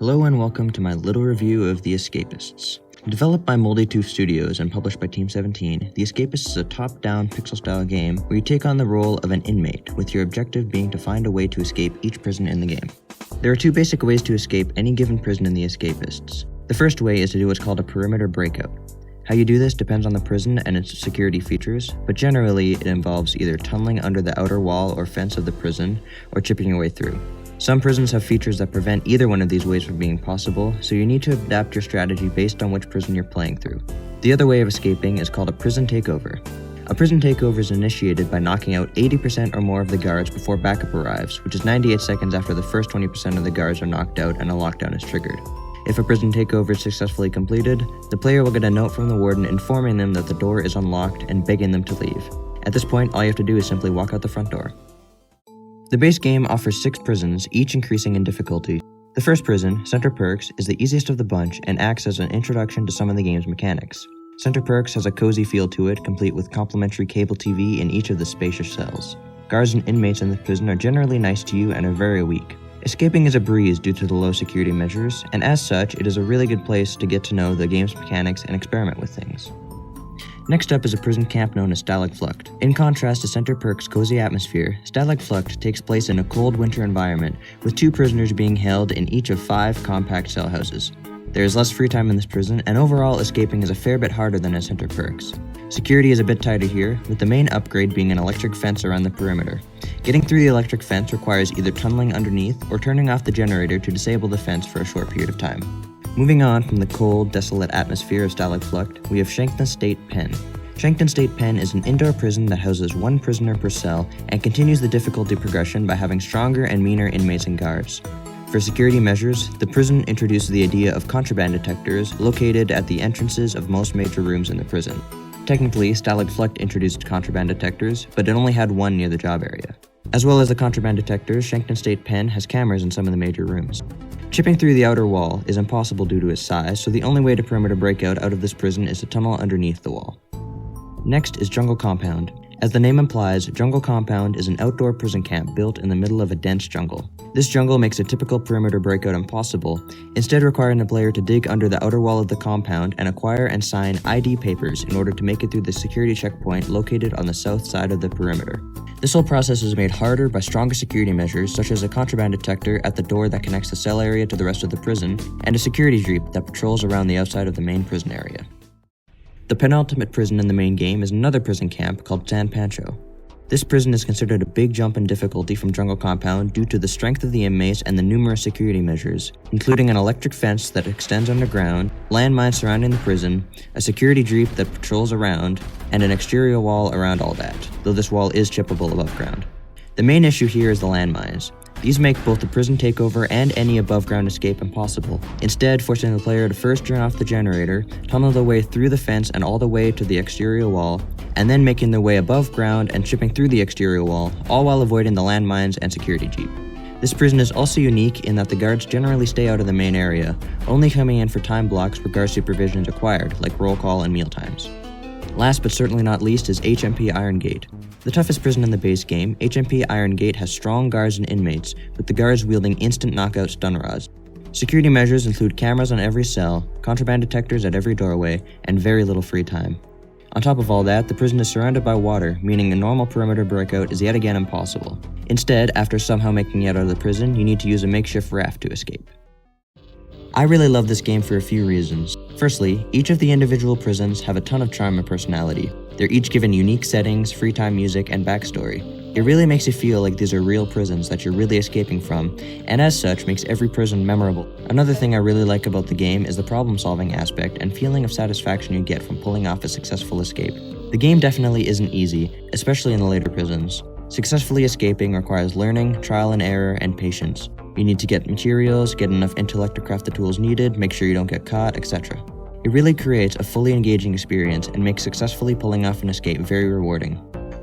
Hello and welcome to my little review of The Escapists. Developed by Moldy Tooth Studios and published by Team 17, The Escapists is a top-down pixel-style game where you take on the role of an inmate, with your objective being to find a way to escape each prison in the game. There are two basic ways to escape any given prison in The Escapists. The first way is to do what's called a perimeter breakout. How you do this depends on the prison and its security features, but generally it involves either tunneling under the outer wall or fence of the prison, or chipping your way through. Some prisons have features that prevent either one of these ways from being possible, so you need to adapt your strategy based on which prison you're playing through. The other way of escaping is called a prison takeover. A prison takeover is initiated by knocking out 80% or more of the guards before backup arrives, which is 98 seconds after the first 20% of the guards are knocked out and a lockdown is triggered. If a prison takeover is successfully completed, the player will get a note from the warden informing them that the door is unlocked and begging them to leave. At this point, all you have to do is simply walk out the front door. The base game offers 6 prisons, each increasing in difficulty. The first prison, Center Perks, is the easiest of the bunch and acts as an introduction to some of the game's mechanics. Center Perks has a cozy feel to it, complete with complimentary cable TV in each of the spacious cells. Guards and inmates in the prison are generally nice to you and are very weak. Escaping is a breeze due to the low security measures, and as such, it is a really good place to get to know the game's mechanics and experiment with things. Next up is a prison camp known as Stalag Flucht. In contrast to Center Perk's cozy atmosphere, Stalag Flucht takes place in a cold winter environment, with 2 prisoners being held in each of 5 compact cell houses. There is less free time in this prison, and overall escaping is a fair bit harder than at Center Perks. Security is a bit tighter here, with the main upgrade being an electric fence around the perimeter. Getting through the electric fence requires either tunneling underneath or turning off the generator to disable the fence for a short period of time. Moving on from the cold, desolate atmosphere of Stalag Flucht, we have Shankton State Pen. Shankton State Pen is an indoor prison that houses 1 prisoner per cell and continues the difficulty progression by having stronger and meaner inmates and guards. For security measures, the prison introduces the idea of contraband detectors located at the entrances of most major rooms in the prison. Technically, Stalag Flucht introduced contraband detectors, but it only had 1 near the job area. As well as the contraband detectors, Shankton State Pen has cameras in some of the major rooms. Chipping through the outer wall is impossible due to its size, so the only way to perimeter breakout out of this prison is to tunnel underneath the wall. Next is Jungle Compound. As the name implies, Jungle Compound is an outdoor prison camp built in the middle of a dense jungle. This jungle makes a typical perimeter breakout impossible, instead requiring the player to dig under the outer wall of the compound and acquire and sign ID papers in order to make it through the security checkpoint located on the south side of the perimeter. This whole process is made harder by stronger security measures such as a contraband detector at the door that connects the cell area to the rest of the prison, and a security jeep that patrols around the outside of the main prison area. The penultimate prison in the main game is another prison camp called San Pancho. This prison is considered a big jump in difficulty from Jungle Compound due to the strength of the inmates and the numerous security measures, including an electric fence that extends underground, landmines surrounding the prison, a security jeep that patrols around, and an exterior wall around all that, though this wall is chippable above ground. The main issue here is the landmines. These make both the prison takeover and any above-ground escape impossible, instead forcing the player to first turn off the generator, tunnel their way through the fence and all the way to the exterior wall, and then making their way above ground and chipping through the exterior wall, all while avoiding the landmines and security jeep. This prison is also unique in that the guards generally stay out of the main area, only coming in for time blocks where guard supervision is required, like roll call and meal times. Last but certainly not least is HMP Irongate. The toughest prison in the base game, HMP Irongate has strong guards and inmates, with the guards wielding instant knockout stun rods. Security measures include cameras on every cell, contraband detectors at every doorway, and very little free time. On top of all that, the prison is surrounded by water, meaning a normal perimeter breakout is yet again impossible. Instead, after somehow making it out of the prison, you need to use a makeshift raft to escape. I really love this game for a few reasons. Firstly, each of the individual prisons have a ton of charm and personality. They're each given unique settings, free time music, and backstory. It really makes you feel like these are real prisons that you're really escaping from, and as such makes every prison memorable. Another thing I really like about the game is the problem-solving aspect and feeling of satisfaction you get from pulling off a successful escape. The game definitely isn't easy, especially in the later prisons. Successfully escaping requires learning, trial and error, and patience. You need to get materials, get enough intellect to craft the tools needed, make sure you don't get caught, etc. It really creates a fully engaging experience and makes successfully pulling off an escape very rewarding.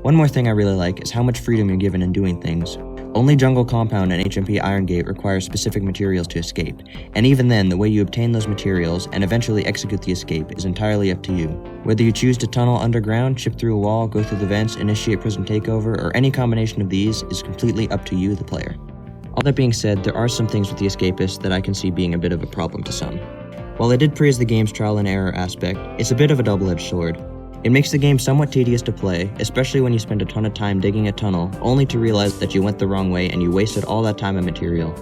One more thing I really like is how much freedom you're given in doing things. Only Jungle Compound and HMP Irongate require specific materials to escape, and even then, the way you obtain those materials and eventually execute the escape is entirely up to you. Whether you choose to tunnel underground, chip through a wall, go through the vents, initiate prison takeover, or any combination of these is completely up to you, the player. All that being said, there are some things with The Escapists that I can see being a bit of a problem to some. While I did praise the game's trial and error aspect, it's a bit of a double-edged sword. It makes the game somewhat tedious to play, especially when you spend a ton of time digging a tunnel, only to realize that you went the wrong way and you wasted all that time and material.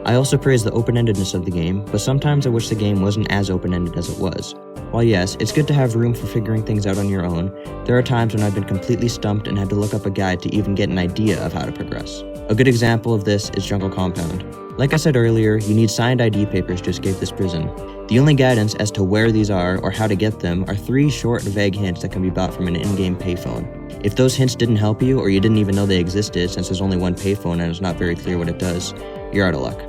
I also praise the open-endedness of the game, but sometimes I wish the game wasn't as open-ended as it was. While yes, it's good to have room for figuring things out on your own, there are times when I've been completely stumped and had to look up a guide to even get an idea of how to progress. A good example of this is Jungle Compound. Like I said earlier, you need signed ID papers to escape this prison. The only guidance as to where these are or how to get them are 3 short, vague hints that can be bought from an in-game payphone. If those hints didn't help you, or you didn't even know they existed since there's only one payphone and it's not very clear what it does, you're out of luck.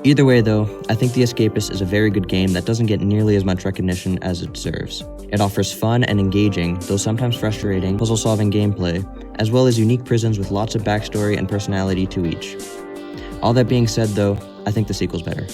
Either way though, I think The Escapists is a very good game that doesn't get nearly as much recognition as it deserves. It offers fun and engaging, though sometimes frustrating, puzzle-solving gameplay, as well as unique prisons with lots of backstory and personality to each. All that being said though, I think the sequel's better.